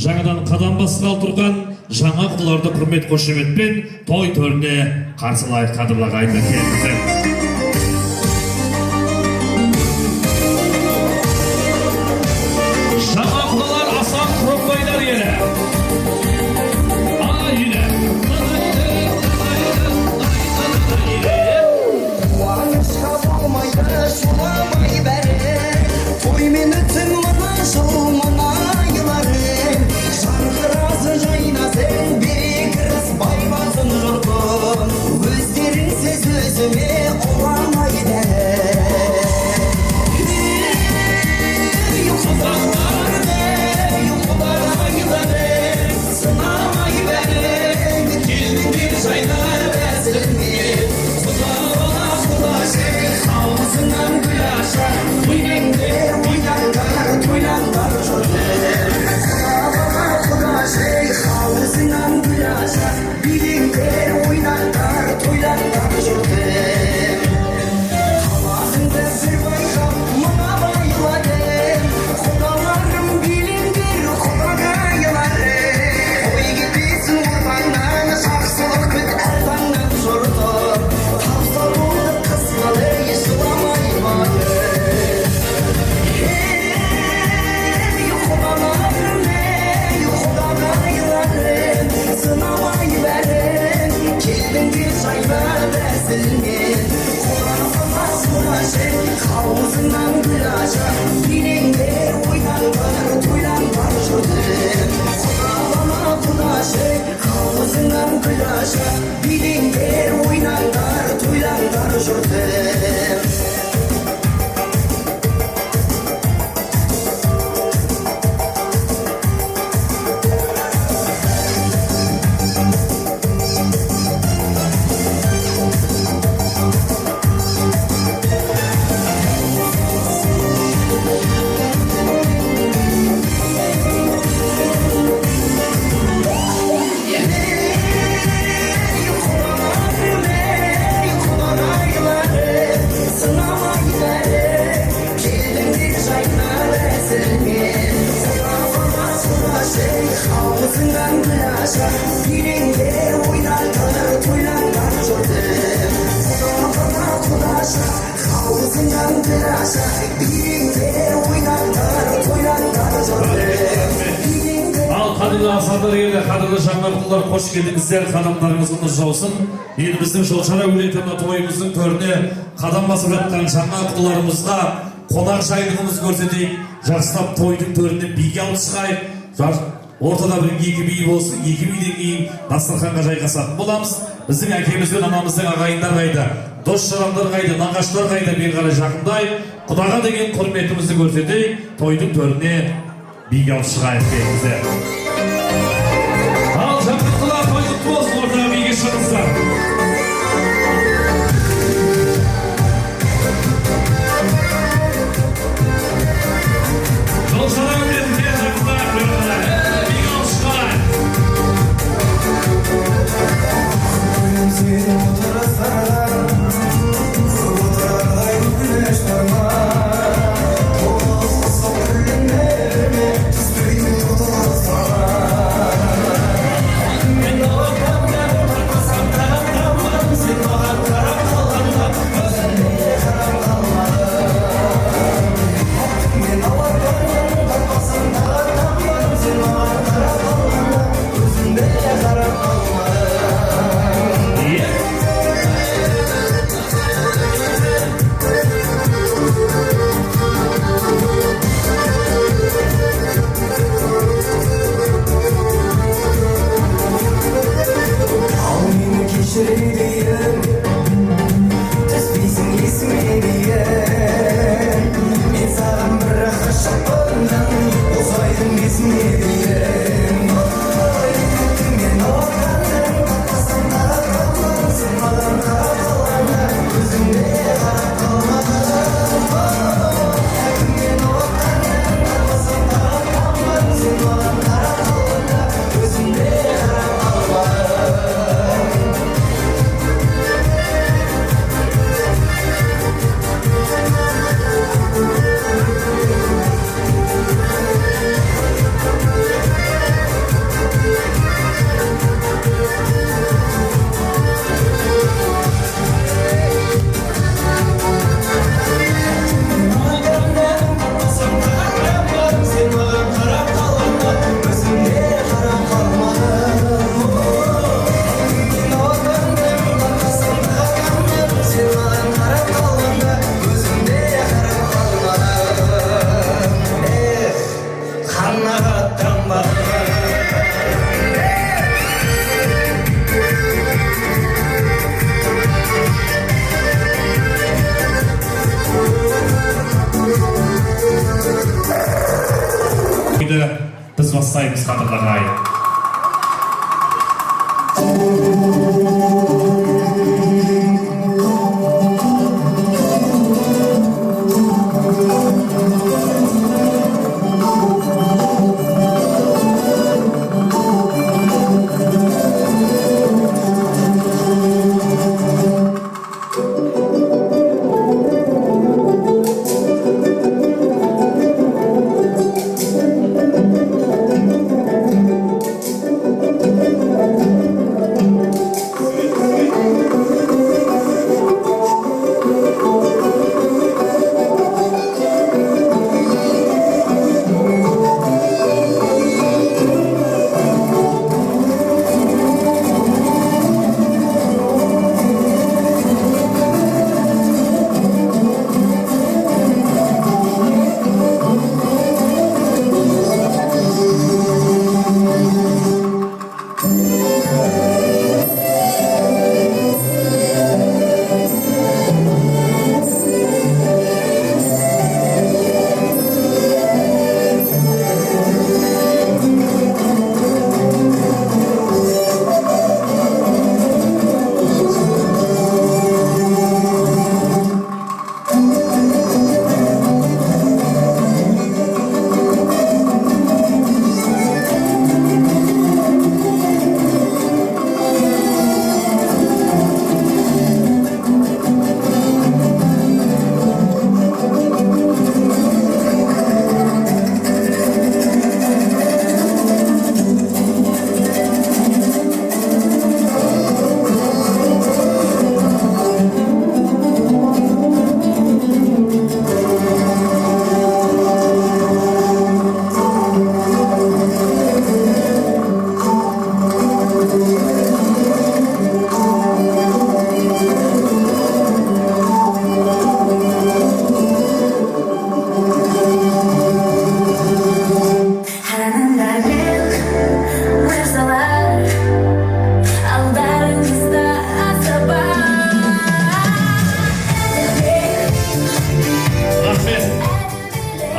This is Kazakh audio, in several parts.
Жаңадан қадам басқалы тұрған жаңа құларды құрмет қошеметпен той төріне қарсылайық қадірлі ағайындар келіңіздер. Жаңа құлдар асан құрбайлар елі. Қуанышқа болмайды, шуламай бәрі, тоймен өтсін мына жыл мына айларың. Шаңғырасы жайнасын, берекіріс байбасын жұртым, өздеріңсіз өзіме оламай бәрі. Сынамай бәрі, келдіңдер жайнар бәсілмен. Аузынан гүл ашар, өлеңдер ойнаңдар, тойлаңдар жұртым. Құдашей, аузынан гүл ашар, өлеңдер ойнаңдар, тойлаңдар жұртым. Қаласыңды бір байқап, мына байладым, құдаларым билеңдер, құдағайларым. Той кетесің ұрпаңнан, жақсылық күт әр таңнан жұртым. Сынамай бәрін, келдіңдер жайнар бәсілмен. Қорапамас мұнашын, қауызынан гүл ашар, билеңдер ойнаңдар, тойлаңдар жұртым. Қорапама құдашын, қауызынан гүл ашар, билеңдер ойнаңдар, тойлаңдар жұртым. Auzundan gül açar, dilingler oynarlar, toylarlar jұртым. Құдаларыма құдашар, аузundan gül açar, dilingler oynarlar, toylarlar jұртым. Ал қадірлі асандар елі, қадірлі жаңа құлдар, қош келдіңіздер, қадамдарыңыздың жаусын. Енді біздің Жолшара өлетіні тойымыздың төріне қадам басып жатқан жаңа құлдарымызға қонақ жайлығымыз көрсетейік, жақсылап тойдың төріне биге алып шығайық. Ортада бір екі би болсын, екі биден кейін дастарханға жайғасатын боламыз. Біздің әкеміз бен анамыздың ағайындар қайда, дос-жарандар қайда, нағаштар қайда, бері қарай жақындай, құдаға деген құрметімізді көрсетейік, тойдың төріне биге алып шығайық келіңіздер. Ал жақындылар тойдық болсын, ортаға биге шығыңыздар. Жолшара өлетін кен жақындар, биге алып шығайық. Сені отырсам, отырардай күлеш барма. Толықсыз күлімдеріме түспейді отырсам. Мен оған бәрі бармасам да шапқаннан осы айдың кезіне дейін мен оғаннан таппасам қарап қалмадың маған қарап қалғанда көзіңде қарап қалмадым мен оғаннан таппасам қарап қалмадың маған қарап қалғанда көзіңде қарап Biz бастаймыз қадірлі ағайын.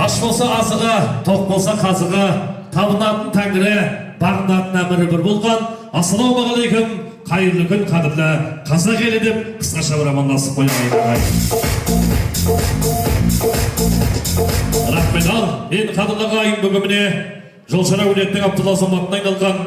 Аш болса азығы, тоқ болса қазығы, табынатын тәңірі, бағынатын әмірі бір болған. Ассалаумағалейкум, қайырлы күн қадірлі қазақ елі деп қысқаша бір амандасып қоймайын. Рахмет ал, енді қадірлі ағайын бүгіміне Жолшара өлеттің Абдулла Азаматына айналған,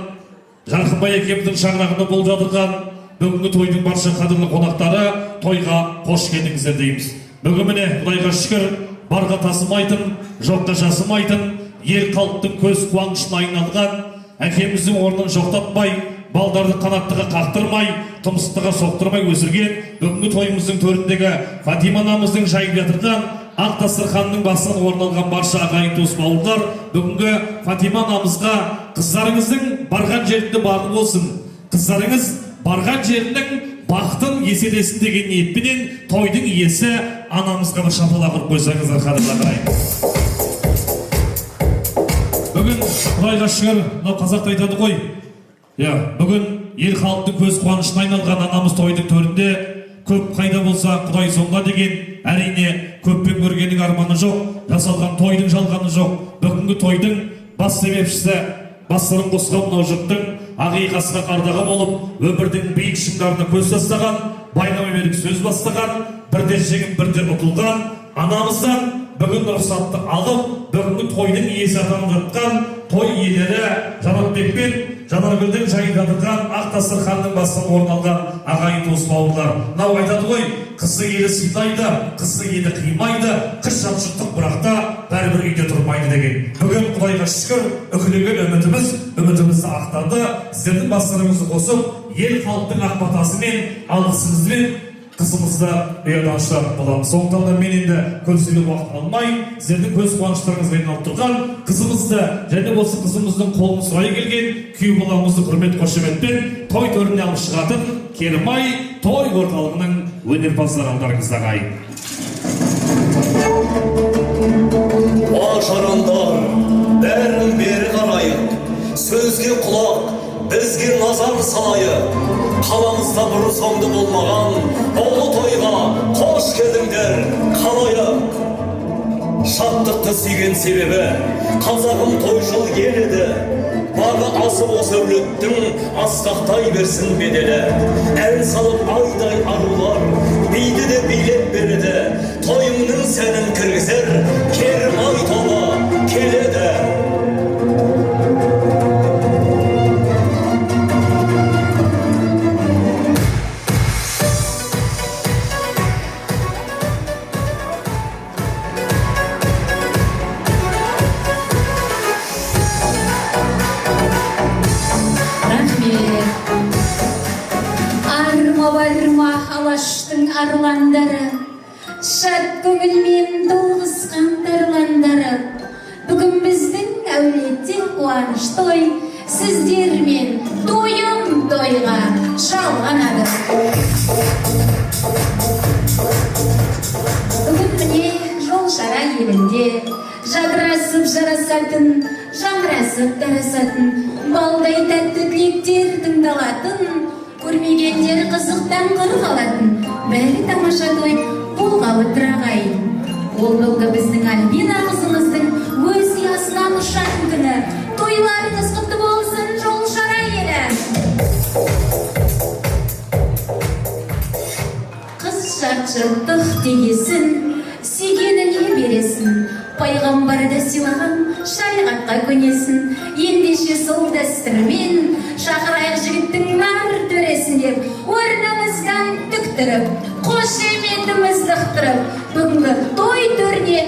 Жарқынбай екеуміздің шаңырағында болып жатырған бүгінгі тойдың барша қадірлі қонақтары тойға қош келдіңіздер дейміз. Бүгіміне Құдайға шүкір, барға тасымайтын, жоққа жасымайтын, ел халықтың көз қуанышына айналған, әкеміздің орнын жоқтатпай, балдарды қанаттыға қақтырмай, тұмсықтыға соқтырмай өсірген бүгінгі тойымыздың төріндегі Фатима анамыздың жайып жатырған ақ дастарханның басынан орын алған барша ағайын туыс бауырлар, бүгінгі Фатима анамызға қыздарыңыздың барған жерінде бағы болсын, қыздарыңыз барған жерінің бақытын еселесін деген ниетпенен тойдың иесі анамызға бір шапалақ ұрып қойсаңыздар қадірлі ағайын. Бүгін Құдайға шүкір, мынау қазақта айтады ғой, бүгін ел халықтың көз қуанышына айналған анамыз тойдың төрінде Көп қайда болса Құдай сонда деген, әрине көппен көргеннің арманы жоқ, жасалған тойдың жалғаны жоқ. Бүгінгі тойдың бас себепшісі бастарын қосқан мынау жұрттың ақиқасына қардаған болып, өмірдің биік шыңдарына көз тастаған, байлама берік сөз бастаған, бірде жеңіп бірде ұтылған анамыздан бүгін рұқсатты алып, бүгінгі тойдың иесі атанып жатқан той иелері Жанатбек пен Жанаргүлдің жайындатылған ақ дастарханның басынан орын алған ағайын туыс бауырлар. Мынау айтады ғой, қысы елі сыйлайды, қысы елі қимайды, қыс жатжұрттық бірақта бәрібір үйде тұрмайды деген. Бүгін Құдайға шүкір, үкілеген үмітімізді ақтарды. Сіздердің бастарыңызды қосып, ел халықтың ақ батасымен, алғысыңызбен қызымызды ұядан шығарып боламыз. Сондықтан да мен енді көзсүйіп уақыт алмай, сіздердің көз қуаныштарыңызға айналып тұрған қызымызды және осы қызымыздың қолын сұрай келген күйеу баламызды құрмет қошеметпен той төріне алып шығатын Керімай той орталығының өнерпаздары алдарыңызда ағайын. Ажарандар, бәрін бері қарайық, сөзге құлақ, бізге назар салайық. Қаламызда бұрын соңды болмаған ұлы тойға қош келдіңдер, қалайық. Шаттықты сүйген себебі қазағым тойшыл ел еді. Бағы асып осы өлеттің асқақтай берсін беделі. Ән салып айдай арулар биді де билеп береді. Тойыңның сәнін кіргізер Керімай тобы келеді. Барма алаштың арландары, шат көңілмен толғысқан тарландары. Бүгін біздің әулетте қуаныш той, сіздермен тойым тойға жалғанады. Бүгін міне Жолшара елінде жадырасып жарасатын, жамырасып дарасатын, балдай тәтті тілектер тыңдалатын, көрмегендер қызықтан қырғалатын, бәрі тамаша той болғалы тұрағайын. Ол болды біздің Альбина қызымыздың өз ұясынан ұшатын күні. Тойларыңыз құтты болсын, Жолшара елі. Қыз жат-жаттық дегесін, сүйгеніне бересін. Пайғамбарды сыйлаған шариғатқа көнесін. Ендеше сол дәстүрмен шақырайық жігіттің нар төресін деп, орнымыздан түктіріп, қошеметімізді ықтырып, бүгінгі той төріне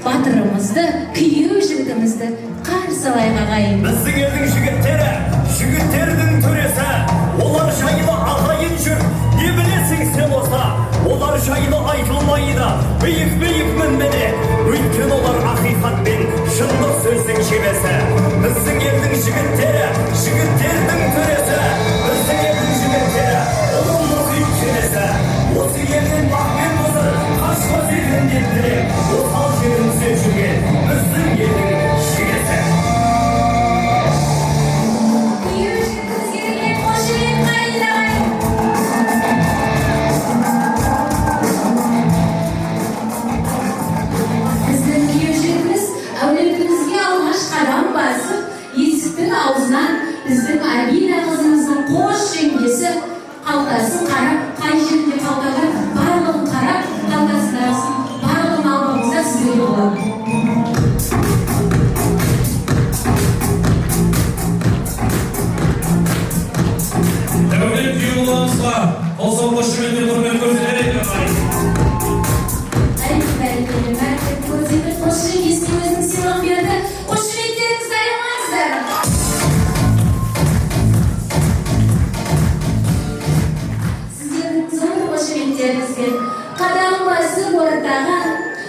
батырымызды, күйеу жігітімізді қарсы алайық ағайын. Біздің елдің жігіттері, жігіттердің төресі, олар жайлы ағайын жүр, не білесің сен болса, олар жайлы айтылмайды, биік мінбеде, өйткені олар ақиқатпен шындық сөздің шебесі. Біздің елдің жігіттері, жігіттердің төресі, біздің елдің жігіттері, ұлы мұхит шебесі. Осы елдің бақпен бұзыр, қашқа зерден тілек, осал жерімізде жүрген біздің елдің шегесі. Аузынан біздің Альбина қызымыздың қош жеңгесі қалтасын қарап, қай жерінде қалтаға барлығын қарап, қалтасындасын барлығын алғымызда сізге болады. Дәулет күйеуімізға осы қошеметпен құрмет көрсетейік ағайын. Бәрекелді, көрсетіп, қош жеңгесіне өзінің сыйлығын берді. Қошеметтеріңізді аямаңыздар. Қадам басып ортаға,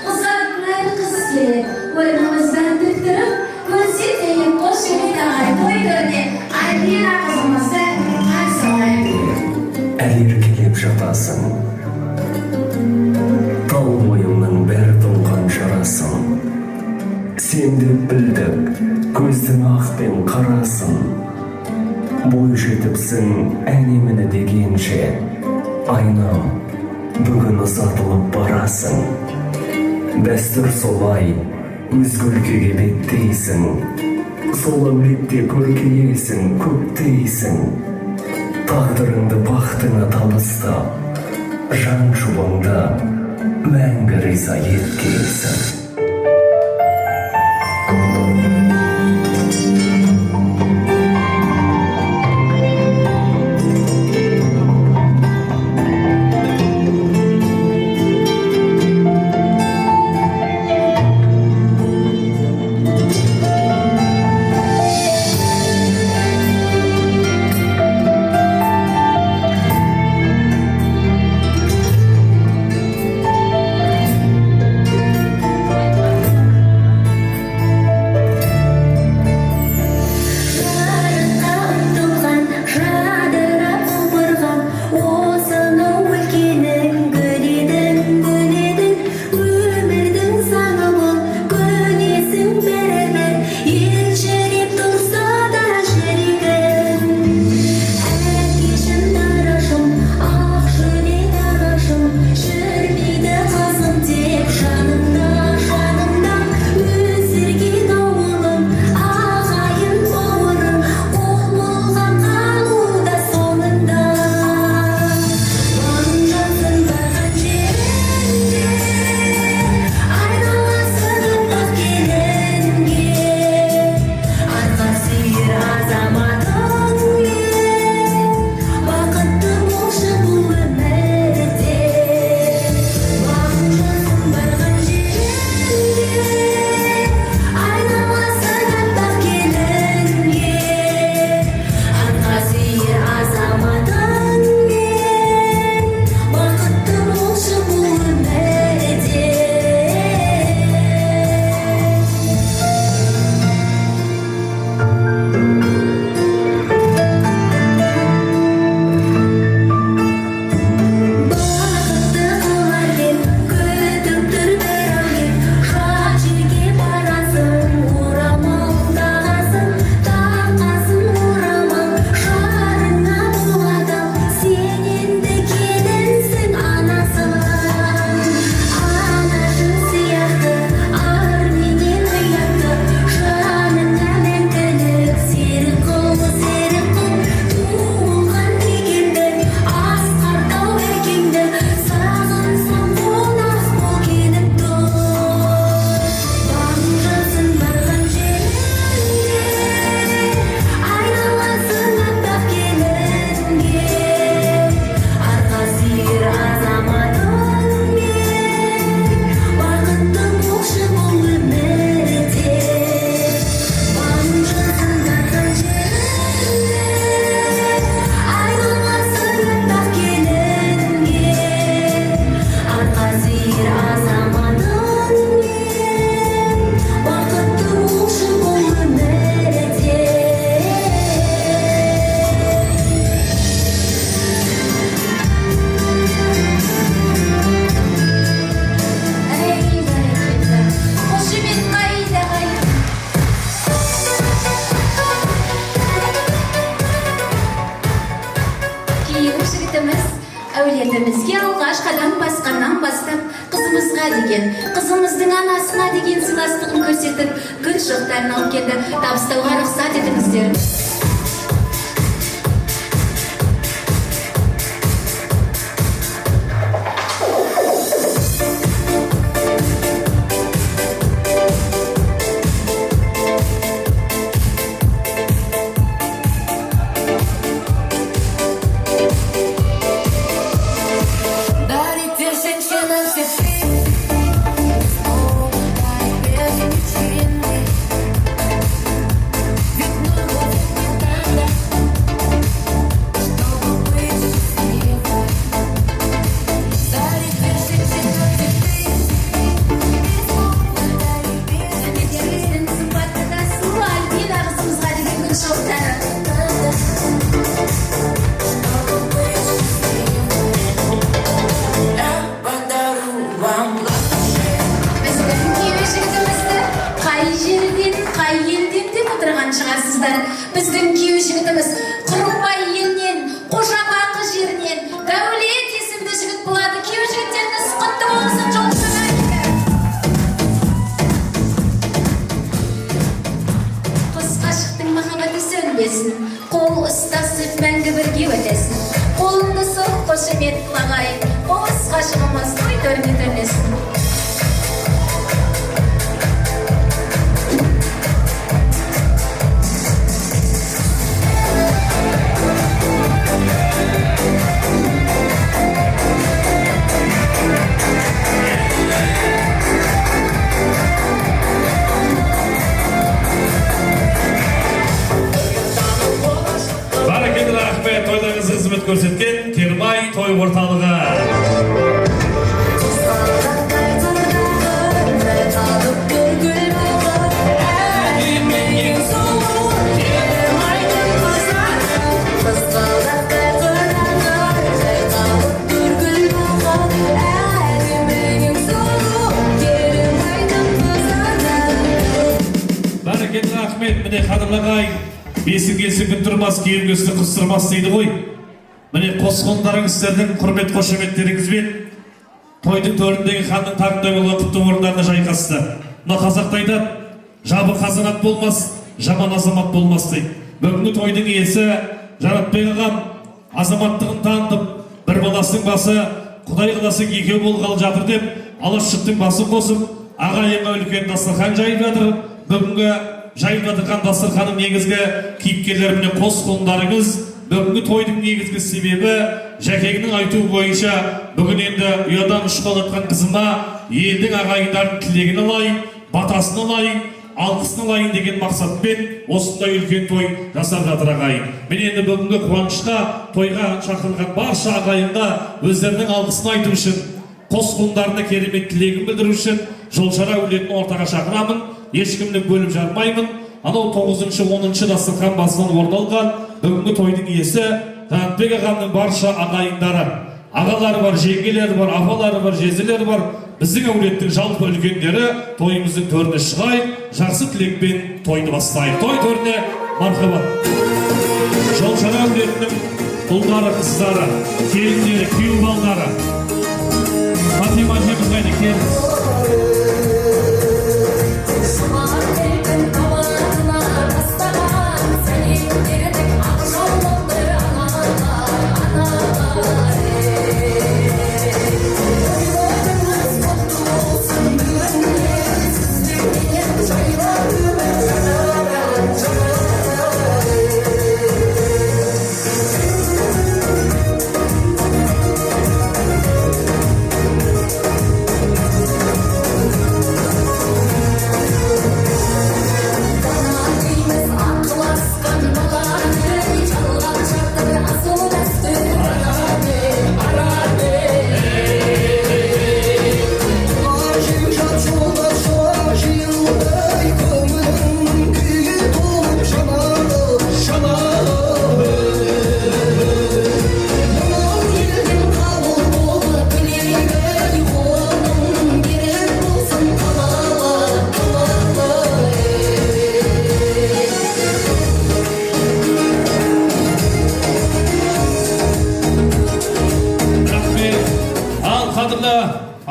ұзатылар қыз келер, орнымыздан түктіріп, көрсетейік қошемет ағай той төріне Альбина қызымызды қарсы алайық. Әлер келіп жатасың, тал бойыңның бәр толған жарасың. Сен деп білдік, көздің ақ пен қарасың. Бой жетіпсің әнеміні дегенше, айнам, бүгін ұзатылып барасың. Дәстүр солай, өзге өлкеге беттейсің. Сол әулетте көркейесің, көктейсің. Тағдырыңды бақытыңа табыста, жан жұбыңда мәңгі риза еткейсің. әулетімізге алғаш қадам басқаннан бастап қызымызға деген, қызымыздың анасына деген сыйластығын көрсетіп, гүл шоқтарын алып келді. Табыстауға рұқсат етіңіздер. Біздің күйеу жігітіміз Құрықбай елінен, Қожабақы жерінен, Дәулет есімді жігіт болады. Күйеу өлмесін, қол ұстасып мәңгі бірге өтесін. Қолыңды соқ, қошемет қылағайын, қос қашығымыз той төріне төнесін. Барекелді рахмет, тойларыңызға қызмет көрсеткен Кермай той орталығы. Барекелді рахмет, міне қадірлағай, бесін келсін күн тұрмас, кейін көзді қыстырмас дейді ғой. Міне қосқондарың сіздердің құрмет қошеметтеріңізбен тойдың төріндегі ханның тағында болған құтты орындарына жайғасты. Мына қазақта айтады, жабы қазанат болмас, жаман азамат болмас дейді. Бүгінгі тойдың иесі Жаратбек ағам азаматтығын танытып, бір баласының басы Құдай қаласа екеу болғалы жатыр деп, Алашшықтың басын қосып, ағайынға үлкен дастархан жайып жатыр. Бүгінгі жайып жатырған дастарханның негізгі кейіпкерлеріне қос қолдарыңыз. Бүгінгі тойдың негізгі себебі Жәкеңнің айтуы бойынша бүгін енді ұядан ұшып жатқан қызыма елдің ағайындардың тілегін алайын, батасын алайын, алғысын алайын деген мақсатпен осындай үлкен той жасап жатыр ағайын. Мен енді бүгінгі қуанышқа, тойға шақырылған барша ағайынға өздерінің алғысын айту үшін, қос қолдарына керемет тілегін білдіру үшін Жолшара әулетін ортаға шақырамын. Ешкімді бөліп жармаймын. Анау 9-10 дастархан басынан орын алған бүгінгі тойдың иесі Жаратбек ағамның барша ағайындары, ағалары бар, жеңгелері бар, апалары бар, жезелері бар, біздің әулеттің жалпы үлкендері тойымыздың төріне шығайық, жақсы тілекпен тойды бастайық. Той төріне мархабат. Жолшара әулетінің ұлдары, қыздары, келіндері, күйеу балдары. Фатима әжеміз қайда келіңіз.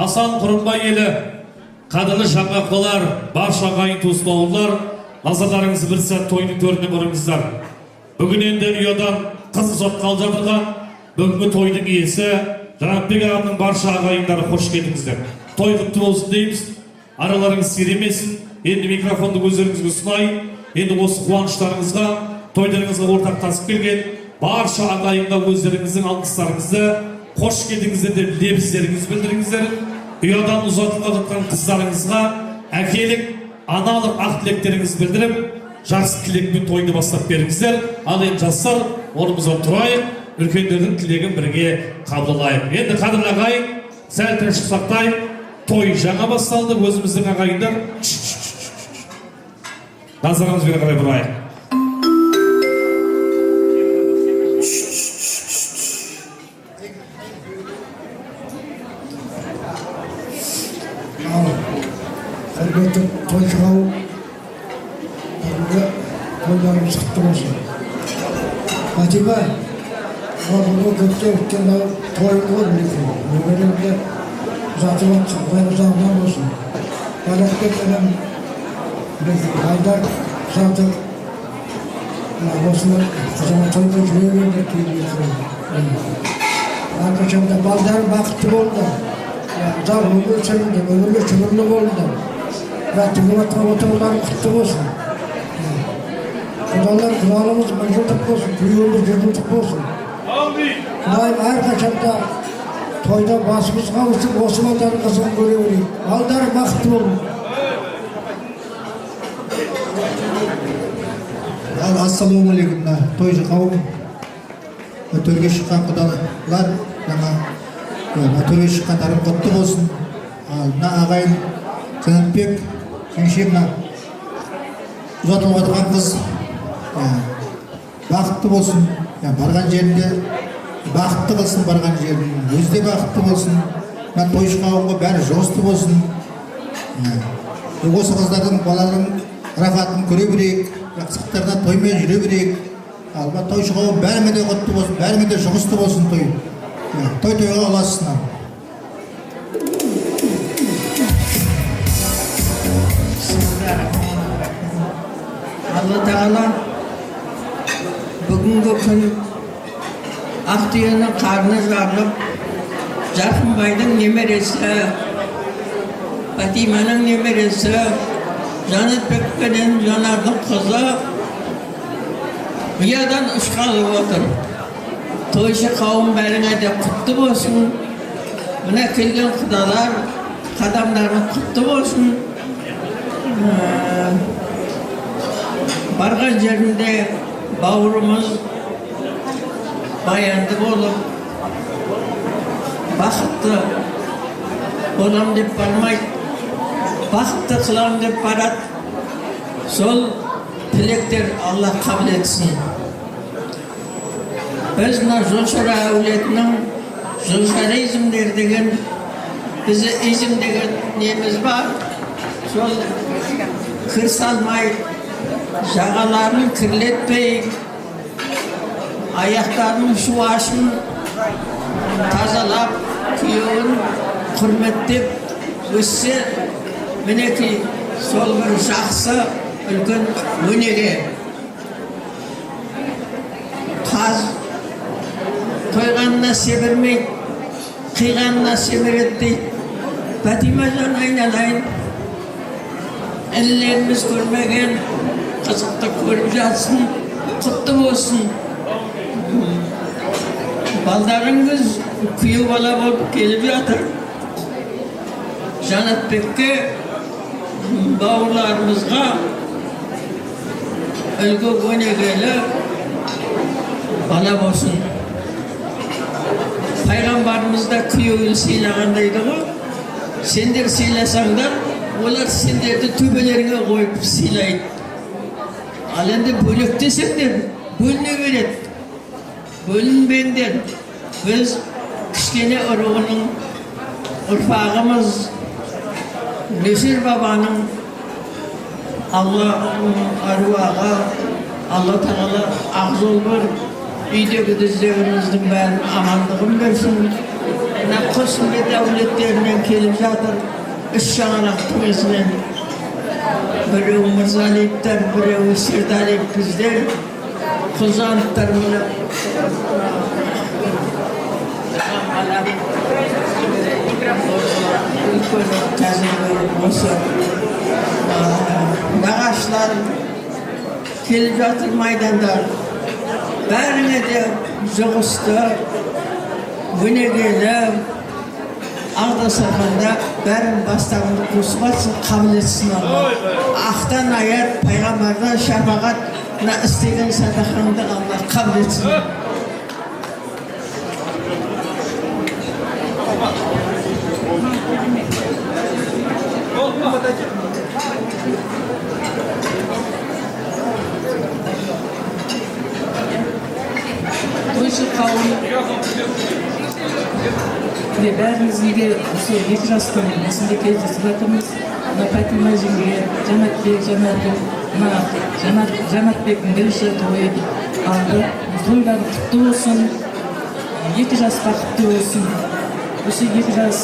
Асан Құрымбай елі, қадірлі жаңғақлар, барша ағайын туыс бауырлар, назарларыңызды бір сәт тойдың төріне бұрыңыздар. Бүгін енді ұядан қыз ұзатқалы жатырған бүгінгі тойдың иесі Жаратбек ағамның барша ағайындары қош келдіңіздер. Той құтты болсын дейміз. Араларыңыз сиремесін. Енді микрофонды өздеріңізге ұсынайын. Енді осы қуаныштарыңызға, тойларыңызға ортақтасып келген барша ағайынға өздеріңіздің алғыстарыңызды, қош келдіңіздер деп лебіздеріңізді білдіріңіздер. Ұядан ұзатылып жатқан қыздарыңызға әкелік, аналық ақ тілектеріңізді білдіріп, жақсы тілекпен тойды бастап беріңіздер. Ал енді жастар, орнымыздан тұрайық, үлкендердің тілегін бірге қабылдайық. Енді қадірлі ағайын, сәл тыныштық сақтайық. Той жаңа басталды, өзіміздің ағайындар назарымызбен қарай бұрайық. Әлбетте той шығау бүгінгі тойларымыз құтты болсын. Фатима, бүгінгі көптен өткен той ғой білесің. Өгерімде жатып жатсың, құдайға жағынан болсын. Балақпен білем, білесің, балдар жатып, осыны қызыма тойға жүре берді кейін әрқашанда балдары бақытты болды. Зар өмір сүрді, өмірлі шүбірлі болды. Тігіп атқан отаулары құтты болсын. Құдалар құдалымыз жылдық болсын, күйеуіміз жылдық болсын. Құдайым әрқашанда тойда басымыз қауысып, осы балдардың қызығын көре берейік. Балдары бақытты болсын. Ассалаумағалейкум, тойшы қауым, төрге шыққан құдалар, жаңа төрге шыққандарым құтты болсын. Мына ағайын Жанатбек, кенше мына ұзатылып отырған қыз бақытты болсын, барған жерінде бақытты қылсын, барған жерін өзі де бақытты болсын. Мына тойшы қауымға бәрі жосты болсын. Осы қыздардың балалардың рахатын көре берейік, жақсылықтарына тоймен жүре берейік. Алба тойшы қауым бәріме де құтты болсын, бәріме де жұмысты болсын той. Той-тойға оласына. Алла Тағала бүгінгі күн Ақтүйенің қарны жарылып, Жарқынбайдың немересі, Фатиманың немересі, Жанатбек пенен Жанардың қызы ұядан ұшқалы отыр. Тойшы қауым бәріңе де құтты болсын. Мына келген құдалар, қадамдарың құтты болсын. Барған жерінде бауырымыз баянды болып, бақытты болам деп бармайды, бақытты қылам деп барады. Сол тілектер Алла қабыл етсін. Біз мына Жошара әулетінің жошаризмдер деген, бізді изм деген неміз бар. Сол кір салмай, жағаларын кірлетпей, аяқтарының шуашын тазалап, күйеуін құрметтеп өссе, мінекей сол бір жақсы үлкен өнеге. Қаз тойғанына себірмейді, қиғанына семіреді дейді. Фатима жан айналайын, інілеріміз көрмеген қызықты көріп жатсын, құтты болсын. Балдарыңыз күйеу бала болып келіп жатыр. Жанатбекке, бауырларымызға үлгі өнегелі бала болсын. Пайғамбарымыз да күйеуін сыйлағандайды ғой. Сендер сыйласаңдар, олар сендерді төбелеріңе қойып сыйлайды. Ал енді бөлектесеңдер, бөліне береді. Бөлінбеңдер. Біз кішкене ұрығының ұрпағымыз, Нөсер бабаның Алла аруаға, Алла Тағала ақ жол бір үйдегі дүздеріміздің бәрін амандығын берсін. Мына Қосымбет әулеттерінен келіп жатыр, үш жаңалақтың ізінен. Біреу Мырзалиевтер, біреу Сердалиев біздер, Құлжановтар мұны. Үлкен қазіргі осы нағашылар келіп жатыр майдандар. Бәріне де жұғысты, өнегелі, ағда-сарғанда бәрін бастарыңды қосып атсын, қабыл етсін Алла. Ақтан аят, пайғамбардан шапағат, мына істеген садақаңды Алла қабыл етсін. Тойшы қауым бәрімізге осы 2 жастың есінде кездесіп жатырмыз. Мына Фатима жеңге, Жанатбектің бірінші тойы алды. Тойлары құтты болсын, 2 жас бақытты болсын. Осы 2 жас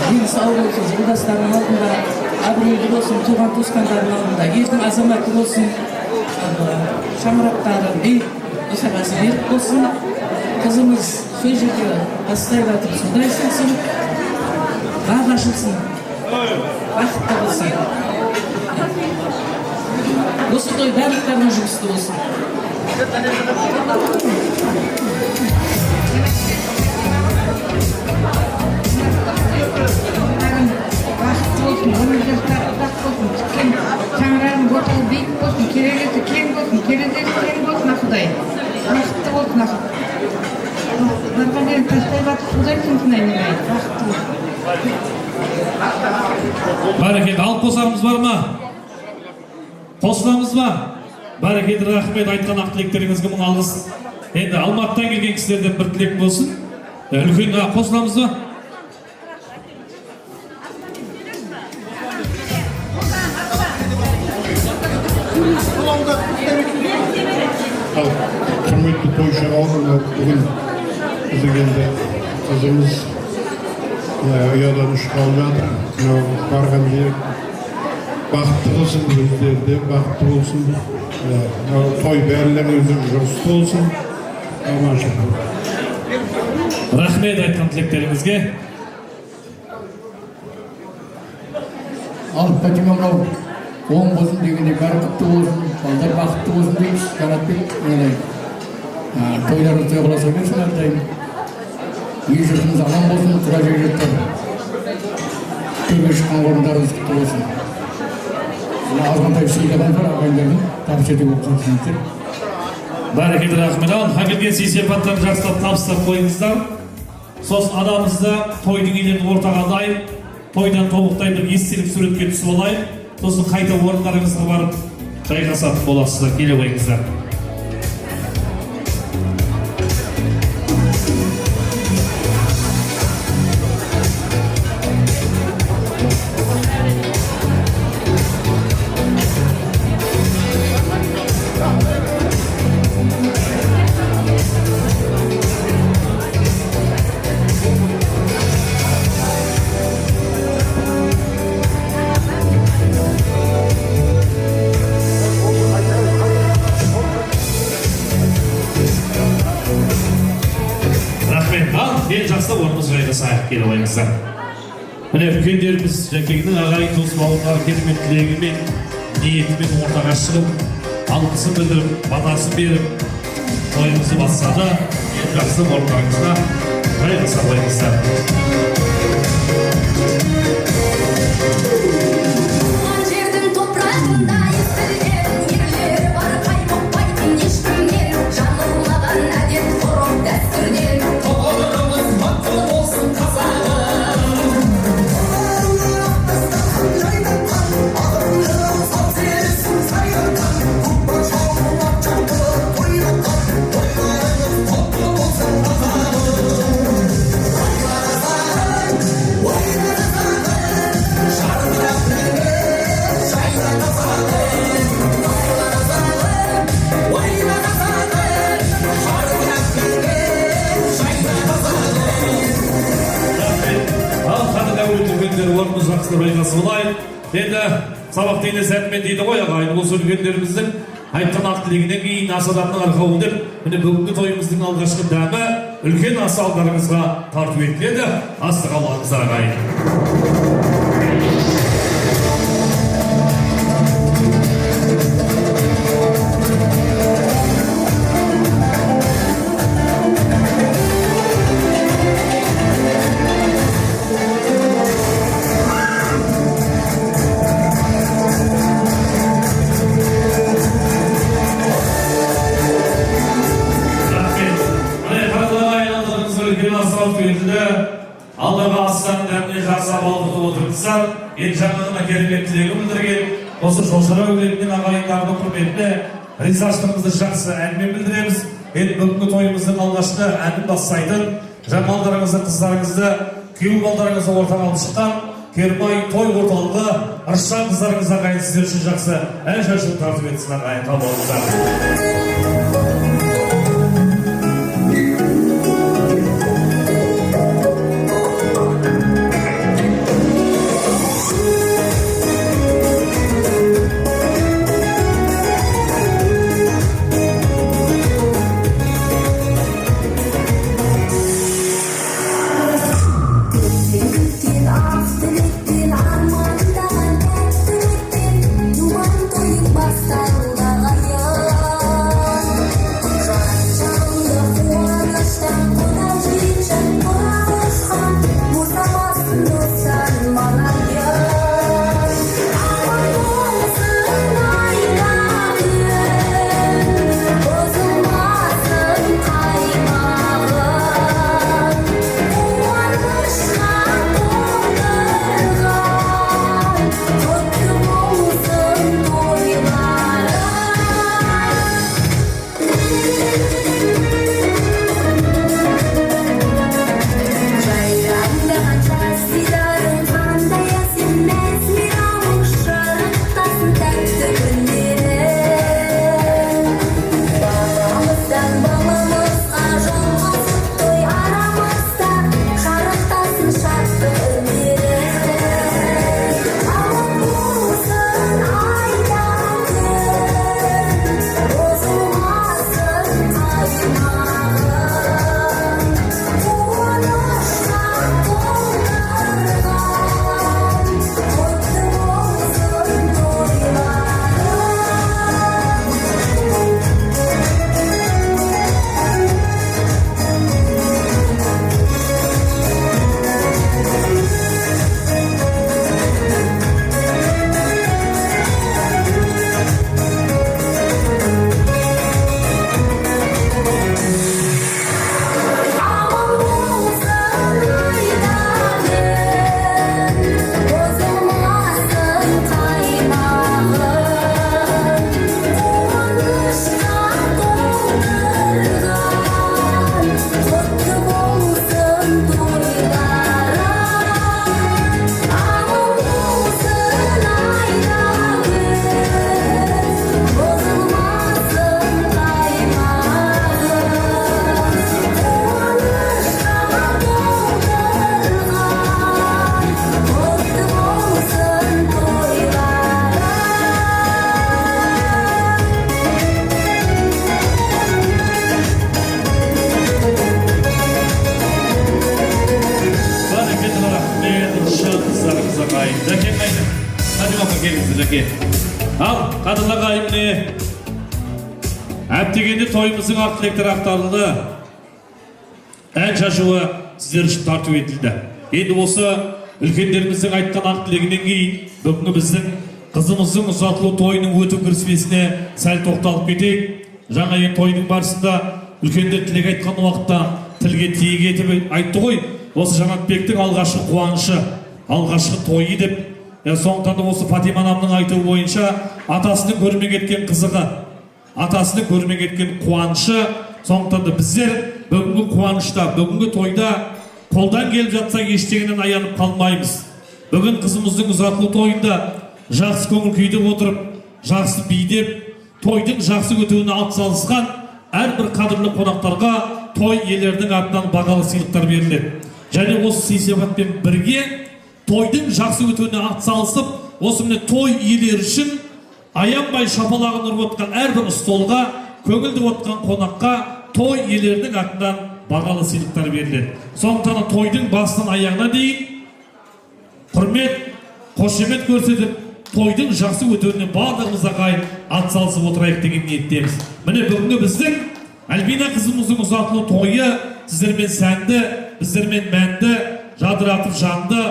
дені сау болсын, жолдастардың алдында, абыройлы болсын, туған туысқандардың алдында, елдің азаматы болсын. Şamraktары үй осағасы берік болсын. Қызымыз сол жерде астай батып судай сынсын. Бағы ашылсын. Бақытты болсын. Осы той барлықтарына жұмысты болсын. Бақытты болсын, өмір жастары ұзақ болсын, тіккен шаңырағын орталы биік болсын, керегесі кең болсын, терезесі кең болсын, Құдай. Бақытты болсын, Нұрғалиев тастай батып судай сынсын, айналайын. Бақытты болсын. Бәрекелді, алып қосамыз бар ма? Қосыламыз ба? Бәрекелді, рахмет, айтқан ақ тілектеріңізге мың алғыс. Енді Алматыдан келген кісілерден бір тілек болсын. Үлкен қосыламыз ба? Ал құрметті тойшы ауылына бүгін біздің енді қызымыз ұядан ұшқалы жатыр. Мынау барған жер бақытты болсын, өздері де бақытты болсын. Мынау той бәрілер өздері жұмысты болсын. Аманшылық. Рахмет айтқан тілектеріңізге. Ал Фатима мынау оң болсын дегенде бәрі құтты болсын, балдар бақытты болсын дейміз. Жанатбек, тойларыңыз той боласа берсін әрдайым. Ел жұртымыз аман болсын, тұра жерлеттер. Төрге шыққан орындарыңыз құтты болсын. Азғантай сыйлаған бар ағайындардың табыс ете болып жатсыңыздар. Бәрекелді, рахмет. Ал әкелген сый-сияпаттарын жақсылап табыстап қойыңыздар. Сосын адамызды тойдың үйлерін ортаға алайық, тойдан тобықтай бір естелік суретке түсіп алайық. Сосын қайта орындарыңызға барып жайғасатын боласыздар. Келе қойыңыздар. Ең жақсы орнымыз жайғасайық, келе қойыңыздар. Міне үлкендеріміз жәкеңнің ағайын дос бауырлары керемет тілегімен, ниетімен ортаға шығып, алғысын білдіріп, батасын беріп, тойымызды бастады. Ең жақсы орындарыңызға жайғаса қойыңыздар. Жердің топырағында естілген ерлер бар, қаймықпайтын ешкімнен, жаңылмаған әдет ғұрып дәстүрден. Тұғырымыз мықты болсын қазағым. Жайнатқан ағымның сал серісін сайратқан, көкпар жауын атжанды ойнатқан, тойларыңыз құтты болсын қазағым. Орнымыз жақсылап айқасы болайық. Енді сабақ дейіне сәтімен дейді ғой ағайын, осы үлкендеріміздің айтқан ақ тілегінен кейін ас адамның арқауы деп, міне бүгінгі тойымыздың алғашқы дәмі үлкен ас алдарыңызға тарту етіледі. Астық алғаныңыздар ағайын. Аллаға астан дәміне жақсап алдыртып отырыңыздар. Енді жаңағына керемет тілегі білдірген осы Жолшара әулетінің ағайындарының құрметіне ризашылығымызды жақсы әнмен білдіреміз. Енді бүгінгі тойымыздың алғашқы әнін бастайтын жамалдарыңызды, қыздарыңызды, күйеу балдарыңызды ортаға алып шыққан Кермай той орталығы ыршан қыздарыңыз ағайын сіздер үшін жақсы ән шашын тартып етсін ағайын, табылыңыздар. Қадірлі қайымне әптегенде тойымыздың ақ тілектері ақтарылды. Ән шашуы сіздер үшін тарту етілді. Енді осы үлкендеріміздің айтқан ақ тілегінен кейін бүгінгі біздің қызымыздың ұзатылу тойының өту кіріспесіне сәл тоқталып кетейік. Жаңа ен тойдың барысында үлкендер тілек айтқан уақытта тілге тиек етіп айтты ғой. Осы Жанатбектің алғашқы қуанышы, алғашқы тойы деп. Сондықтан да осы Фатима анамның айтуы бойынша атасының көрмей кеткен қызығы, атасының көрмей кеткен қуанышы. Сондықтан да біздер бүгінгі қуанышта, бүгінгі тойда қолдан келіп жатса ештеңеден аянып қалмаймыз. Бүгін қызымыздың ұзатылу тойында жақсы көңіл күйде отырып, жақсы бидеп, тойдың жақсы өтуіне атсалысқан әрбір қадірлі қонақтарға той иелерінің атынан бағалы сыйлықтар беріледі. Және осы сый-сияпатпен бірге тойдың жақсы өтуіне атсалысып, осы міне той иелері үшін аянбай шапалағын ұрып отқан әрбір столға, көңілді отқан қонаққа той иелерінің атынан бағалы сыйлықтар беріледі. Сондықтан тойдың басынан аяғына дейін құрмет, қошемет көрсетіп, тойдың жақсы өтуіне барлығымыз ағайын атсалысып отырайық деген ниеттеміз. Міне бүгінгі біздің Альбина қызымыздың ұзатылу тойы сіздермен сәнді, біздермен мәнді, жадыратып жанды,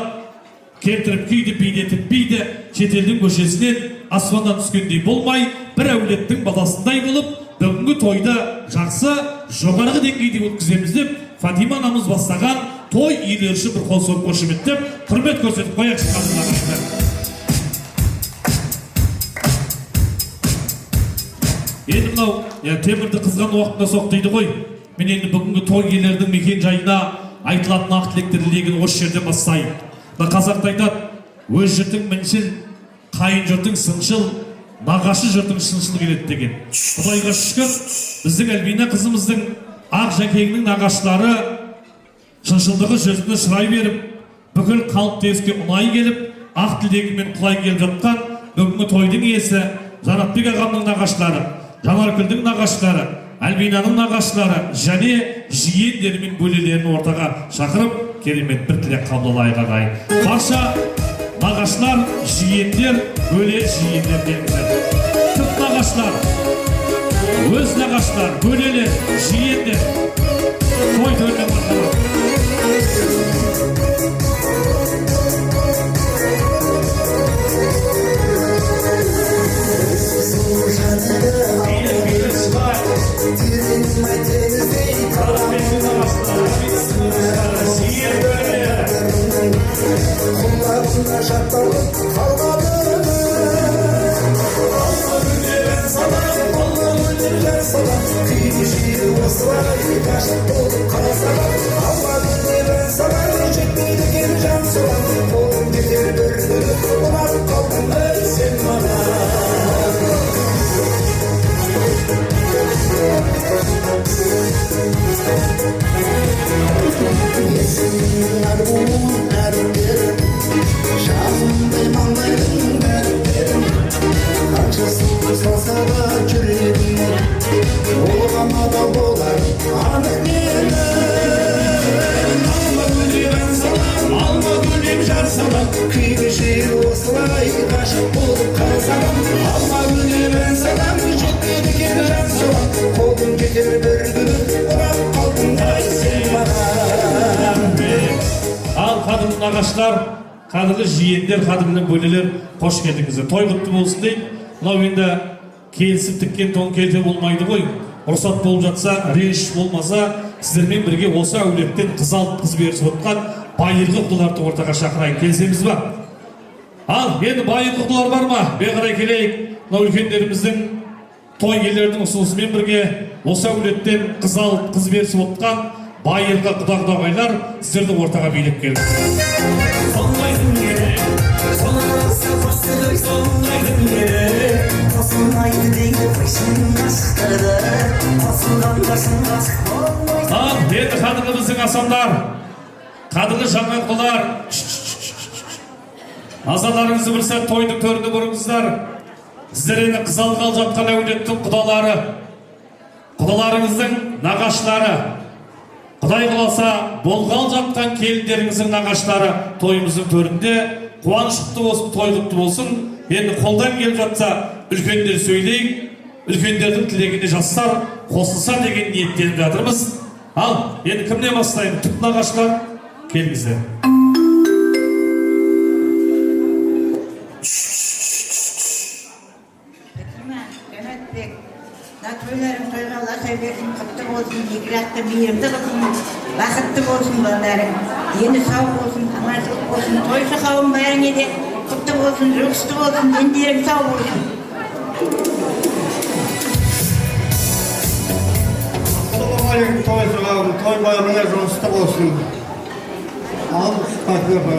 келтіріп күйді, бидетіп биді, шетелдің көшесінен аспаннан түскендей болмай, бір әулеттің баласындай болып, бүгінгі тойды жақсы, жоғарғы деңгейде өткіземіз деп, Фатима анамыз бастаған той иелері үшін бір қол соғып қошеметтеп, құрмет көрсетіп қояйықшы қасымызға. Енді мынау темірді қызған уақытында соқ дейді ғой. Мен енді бүгінгі той иелерінің мекен жайына айтылатын ақ тілектер легін осы жерден бастайын. Қазақта айтады, өз жұртың міншіл, қайын жұртың сыншыл, нағашы жұртың шыншыл келеді деген. Құдайға шүкір, біздің Альбина қызымыздың ақ жәкеңнің нағашылары шыншылдығы жүзіне шырай беріп, бүкіл халық теске ұнай келіп, ақ тілегімен құлай келіп жатқан бүгінгі тойдың иесі Жанатбек ағамның нағашылары, Жанаркүлдің нағашылары, Альбинаның нағашылары және жиендері мен бөлелерін ортаға шақырып, керемет бір тілек қабылдайық ағайын. Барша нағашылар, жиендер, бөле жиендер деңіздер. Түп нағашылар, өз нағашылар, бөлелер, жиендер. Той төрінен бақылар. Құлағына жатталып қалғаны алма гүлдерін салам, алма гүлдерін салам, күйді жиі осылай ғашық болып қалсам, алма гүлдерін салам, жетпейді екен жан соған, қолым кетер бір күні, ұнап қалдың ай сен маған. Есімнің армуын әрімдерім, жазымдай маңдайдың бәрімдерім, қаншасын салса да жүрегім, оған да болар анық менің. Алма гүлдерін салам, алма гүлден жар салам, күйге жиі осылай ғашық болып қалсам, алма гүлдерін салам, жетпейді екен жан соған, қолым кетер бір күні, ұнап қалдың ай сен маған. Ал қадірлі нағашылар, қадірлі жиендер, қадірлі бөлелер, қош келдіңіздер. Той құтты болсын дейді. Мынау енді келісіп тіккен тон келте болмайды ғой. Рұқсат болып жатса, реніш болмаса, сіздермен бірге осы әулеттен қыз алып қыз берісіп отқан байырғы құдыларды ортаға шақырайық. Келісеміз ба? Ал енді байырғы құдылар бар ма? Бері қарай келейік. Мынау үлкендеріміздің той иелерінің ұсынысымен бірге осы әулеттен қыз алып қыз берісіп отқан байырғы құда-құдағайлар сіздерді ортаға билеп келді. Солмайдың керек, соларса қосылып солмайдың керек, қосылмайды дейді қойшының ғашықтары, қосылған ғашың ғашық болмайды. Ал енді қадірлі біздің асандар, қадірлі жаңалқылар, азаларыңызды бір сәт тойдың төрінде бұрыңыздар. Сіздер енді қыз алғалы жатқан әулеттің құдалары, құдаларыңыздың нағашылары, Құдай қаласа болғал жатқан келіндеріңіздің нағашылары тойымыздың төрінде қуанышты болсын, той құтты болсын. Енді қолдан келіп жатса үлкендер сөйлейік, үлкендердің тілегіне жастар қосылса деген ниеттеніп жатырмыз. Ал, енді кімнен бастайын? Түп нағашылар келіңіздер. Жанатбек, тойларың тойға ласа берсін, құтты болсын, игілікті мейірімді болсын, бақытты болсын балдарың, дені сау болсын, аманшылық болсын, тойшы қауым бәріңе де құтты болсын, жұғысты болсын, дендерің сау болсын. Ассалаумағалейкум, тойшы қауым, той байрамына жұғысты болсын. Ал қасырға,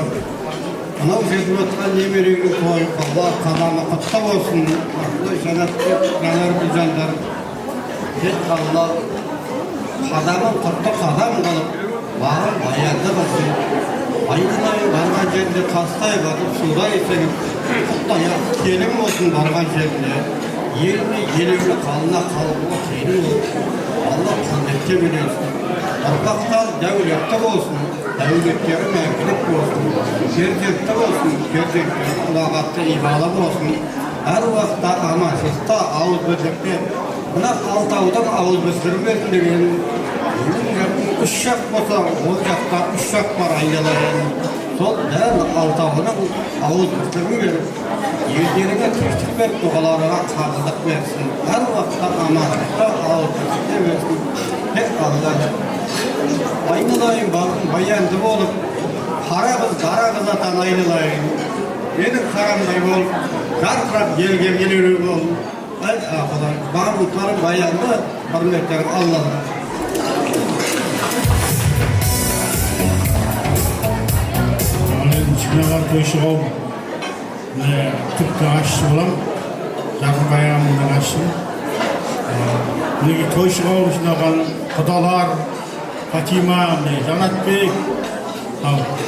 анау жетіп отқан немереңнің тойы, Алла қадамы құтты болсын. Жанатбек, жанарбыз жандар, тек Алла қадамын құтты қадам қылып, бағым баянды болсын. Айналайын барған жерде тастай батып, судай сеніп, құттаяқ келім болсын барған жерде. Еліне елеулі қалына қалуға келім болсын. Алла құрметке бересін. Ұрпақтар дәулетті болсын, дәулеттері мәңгілік болсын, перзентті болсын, перзенттері ұлағатты ибалы болсын. Әр уақытта аманшылықта ауыз бірдікте, мына алтаудың ауыз бірдірмесін деген үш жақ болса, ол жақта үш жақ бар айналайын. Сол дәл алтауының ауыз бірдігін беріп, елдеріңе тіршілік беріп, дұғаларына қабылдық берсін. Әр уақытта аманшылықта ауыз бірдікте берсін. Тек Аллах. Айналайын баянды болып, қарағыз дарағыз атан айналайын. Менің қарамдай болып, жарқырап елге келері болып. Әй ақылар, барлықтарым баянды, құрметтерім Аллах. Шынағар тойшы қауым, түпті ашшы болам, жақын баяғымның ашшы. Мінеге тойшы қауым жинаған құдалар, Фатима, Жанатбек,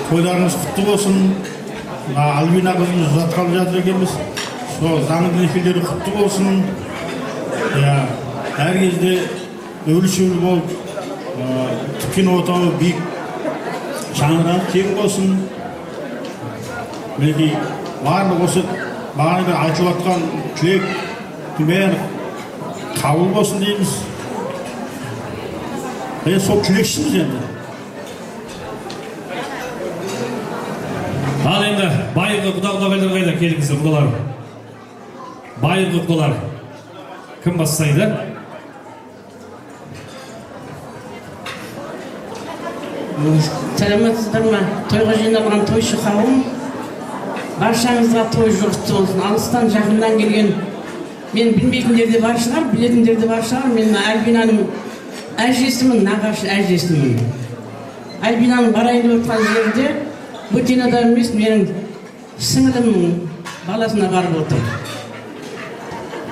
тойларыңыз құтты болсын. Альбина қызымыз жатқалы жатыр екенбіз. Сол заңды некелері құтты болсын. Әр кезде өлі-шөлі болып, тіккен отауы биік шаңырақ кең болсын. Мінеки барлық осы бағанағы айтылып жатқан тілек бәрі қабыл болсын дейміз. Сол тілекшіміз енді. Ал енді байырғы құда-құдағайлар қайда? Келіңіздер құдалар. Байырғы құдалар. Кім бастайды? Сәлеметсіздер ме? Тойға жиналған тойшы қауым, баршаңызға той жұғысты болсын. Алыстан жақыннан келген, мен білмейтіндер де бар шығар, білетіндер де бар шығар. Мен Альбинаның әжесімін, нағашы әжесімін. Альбинаның барайын деп отқан жерде бөтен адам емес, менің сіңілімнің баласына барып отыр.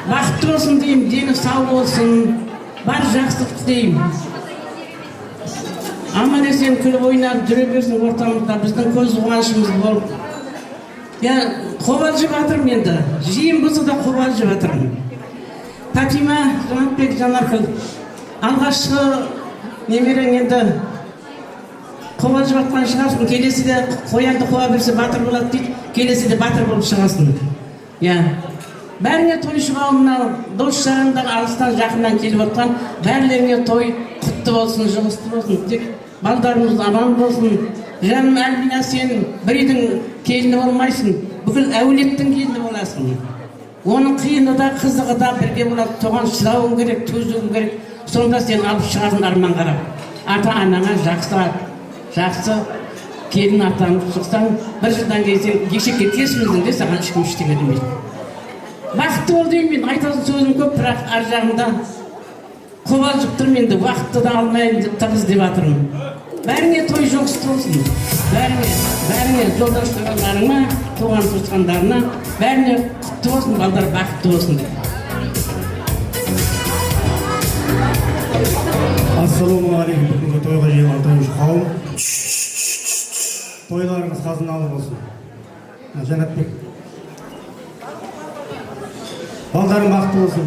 Бақытты болсын деймін, дені сау болсын, бар жақсылық тілеймін. Аман есен күліп ойнап жүре берсін ортамызда, біздің көз қуанышымыз болып. Қобалжып жатырмын енді, жиын болса да қобалжып жатырмын. Фатима, Жанатбек, Жанаркүл, алғашқы немерең енді қобалжып жатқан шығарсың, келесіде қоянды қоя берсе батыр болады дейді, келесіде батыр болып шығасың. Бәріне тойшы қауымына, дос жарандар алыстан жақыннан келіп отқан, бәрлеріне той құтты болсын, жұғысты болсын, тек балдарымыз аман болсын. Жаным Альбина, сен бір үйдің келіні болмайсың, бүкіл әулеттің келіні боласың. Оның қиыны да, қызығы да бірге болады, соған шыдауың керек, төзуің керек. Сонда сен алып шығасың арман қарап. Ата-анаңа жақсы келін атанып шықсаң, бір жылдан кейін сен кешекке тесіміздің де саған ешкім ештеңе демейді. Бақытты бол деймін, мен айтатын сөзім көп, бірақ ар жағында қобалжып тұрмын енді, уақытты да алмайын деп тығыз деп жатырмын. Бәріңе той жұғысты болсын. Бәріңе жолдастарыңа, туған туысқандарына, бәріне құтты болсын, балдар бақытты болсын деп. Ассалаумағалейкум, бүгінгі тойға жиналған тойшы қауым. Тойларыңыз қазыналы болсын. Жанатбек, балдарың бақытты болсын.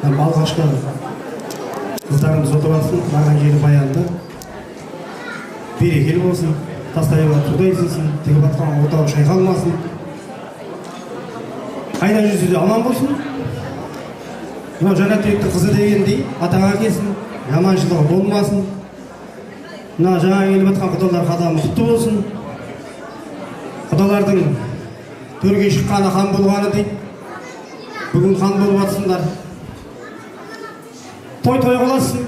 Алғашқы қыздарымыз отырып алсын, барған жері баянды. Берекелі болсын, тастайға тудай сынсын, тігіп атқан отауы шайқалмасын. қайда жүрсе де аман болсын. Мына Жанатбектің қызы дегендей атаңа келсін, жаманшылығы болмасын. Мына жаңа келіп жатқан құдалар қадамы құтты болсын. Құдалардың төрге шыққаны хан болғаны дейді. Бүгін хан болып жатсыңдар. Той қыласын,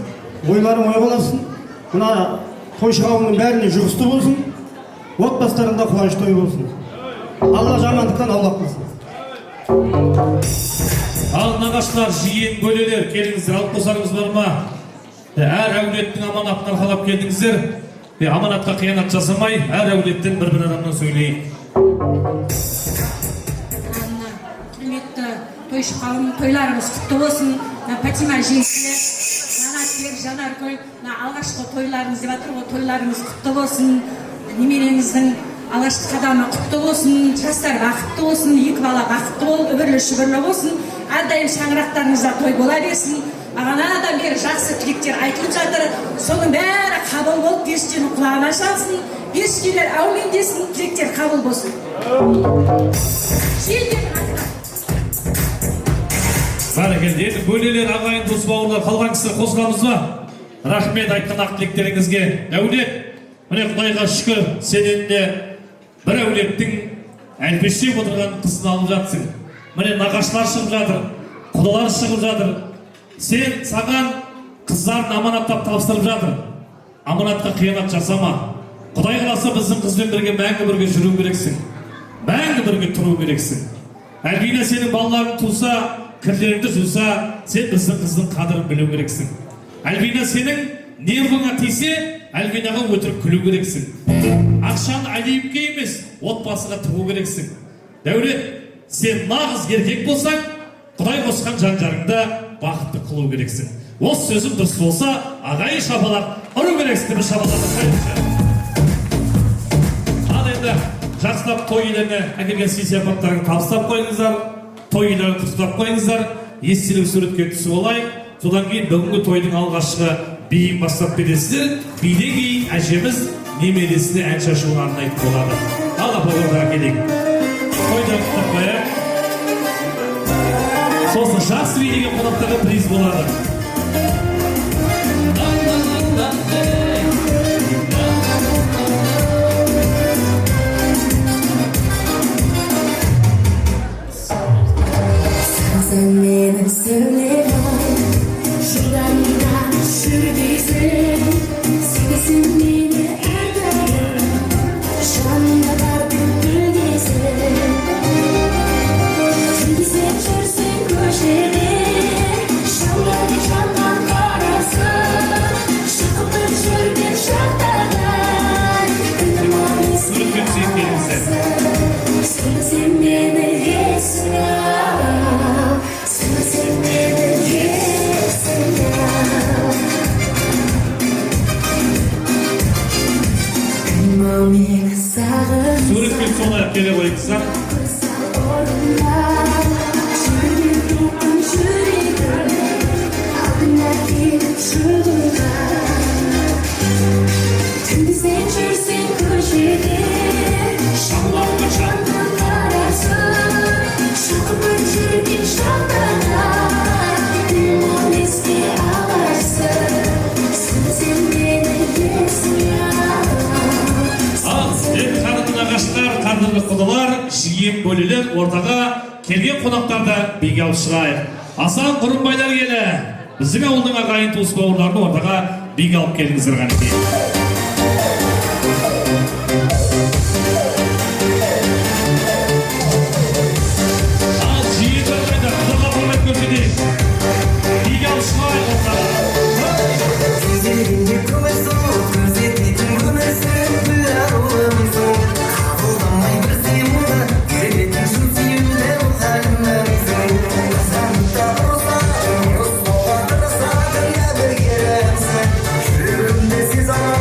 ойларың ой қыласын. Мына той шығауының бәріне жұғысты болсын. Отбасыларында қуаныш той болсын. Алла жамандықтан аулақ болсын. Ал нағашылар, жиен, бөлелер, келіңіздер, алып қосарыңыз бар ма? Әр әулеттің аманатын арқалап келдіңіздер. Аманатқа қиянат жасамай, әр әулеттен бір адамнан сөйлейік. Құрметті тойшы қауым, тойларыңыз құтты болсын. Патима жеңсілер, Жанатбек, Жанаркүл, алғашқы тойларыңыз деп жатыр ғой, тойларыңыз құтты болсын. Немереңіздің алғашқы қадамы құтты болсын, жастар бақытты болсын, екі бала бақытты болып, үбірлі шүбірлі болсын, әрдайым шаңырақтарыңызда той бола берсін. Бағанадан бері жақсы тілектер айтылып жатыр, соның бәрі қабыл болып, періштенің құлағына шалсын, періштелер әумин десін, тілектер қабыл болсын. Бәрекелді, енді бөлелер, ағайын, дос бауырлар, қалған кісі қосыламыз ба? Рахмет айтқан ақ тілектеріңізге. Әулет, міне Құдайға шүкір, сенен де бір әулеттің әлпештеп отырған қызын алып жатсың. Міне нағашылар шығып жатыр, құдалар шығып жатыр. Сен саған қыздарын аманаттап тапсырып жатыр. Аманатқа қиянат жасама. Құдай қаласа біздің қызбен бірге мәңгі бірге жүру керексің. Мәңгі бірге тұру керексің. Әлбина сенің балаларың туса, кірлеріңді жуса, сен біздің қыздың қадірін білу керексің. Әлбина сенің нервыңа тисе, Әлбинаға өтірік күлу керексің. Ақшаны әлейіпке емес, отбасыға тығу керексің. Дәулет, сен нағыз еркек болсаң, Құдай қосқан жан-жарыңда бақытты қылу керексің. Осы сөзім дұрыс болса, ағайын шапалап ұру керексің, бір шапалап қойыңыздар. Ал енді жақсылап той иелеріне әкелген сый-сияпаттарын табыстап қойыңыздар, той иелерін құттықтап қойыңыздар, естелік суретке түсіп алайық. Содан кейін бүгінгі тойдың алғашқы биін бастап бересіздер. Биден кейін әжеміз немересіне ән шашуға арнайтын болады. Ал апаларға келейік. Тойды құттықтап қояйық. Сосын жақсы би деген қонақтарға приз болады. Sen benim söylemem, şuradan şuradayım. Sevgisin beni erdem, şanla vardım gülgesin. Şimdi sen çörsün köşede, şanları candan karasın. Şıkıpır çürgen şartadan, ünlüman istiyarsın. Sevgisin beni esra. Суретке солай келе қойыңыздар. Қадірлі құдалар, жиен бөлелер, ортаға келген қонақтарды биге алып шығайық. Асан Құрымбайлар келі, біздің ауылдың ағайын туыс бауырларды ортаға биге алып келіңіздер қанекей. Ал жиен бөлелер, құдаға құрмет көрсетейік. Биге алып шығайық ортаға. Gözlerinde koysun, gözlerin gömersin, güler olamazsın. Kapıldamayı bir sevimde, yüreğin şu suyunda o halimlerimizin. Kazanıkta olsa, Rus soğanırsa, dünya bir geremsin. Yüreğimde siz ama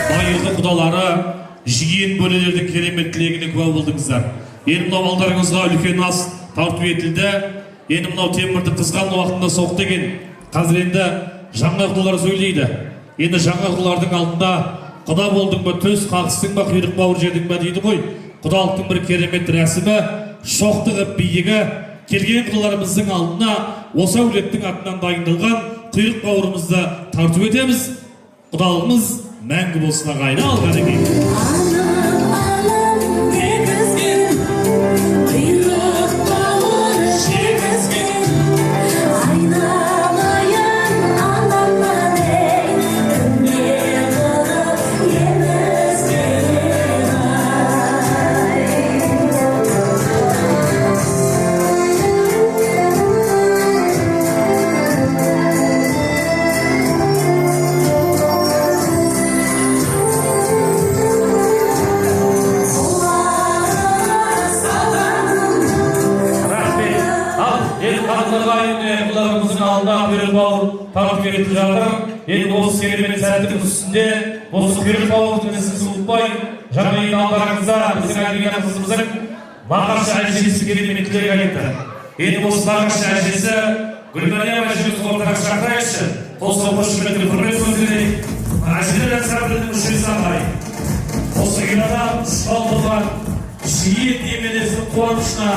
Байырды құдалары жиен бөлелердің кереметтілігіне куә болдыңыздар. Енді мынау балдарыңызға үлкен ас тарту етілді. Енді мынау темірді қызған уақытында соқ деген. Қазір енді жаңа құдалар сөйлейді. Енді жаңа құдалардың алдында құда болдың ба, төс қақыстың ба, құйрық бауыр жедің ба дейді ғой. Құдалықтың бір керемет рәсімі, шоқтығы биігі келген құдаларымыздың алдына осы әулеттің атынан дайындалған құйрық бауырымызды тарту етеміз. Құдалығымыз мәңгі болсын ағайын, ал қанекей. Тарап беретін жатыр. Енді осы керемет сәттің үстінде осы құйрық бауырдың ісін ұмытпай, жаңа үйдің алдарыңызда біздің әлбиген қызымыздың нағашы әжесі кереметтілігі айтты. Енді осы нағашы әжесі Гүлмәриям әжемізді ортаға шақырайықшы. Осы қошеметті құрмет көрсетейік. Әжелер сәбірдің мүшесі ағайын. Осы ұяда ұшқалдыға жиен немересі қуанышына,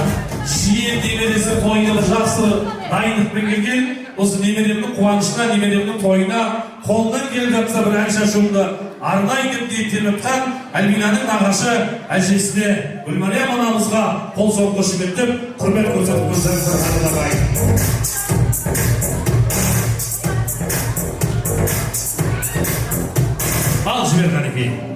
жиен немересі тойына жақсы дайындықпен келген. Осы немеремнің қуанышына, немеремнің тойына қолынан келіп жатса бір ән шашуымды арнайын деп телмепқан Альбинаның нағашы әжесіне Гүлмәриям анамызға қол соғып қошеметтеп құрмет көрсетіп көрсеңіздер қадірлабайын. Ал жібер қанекей.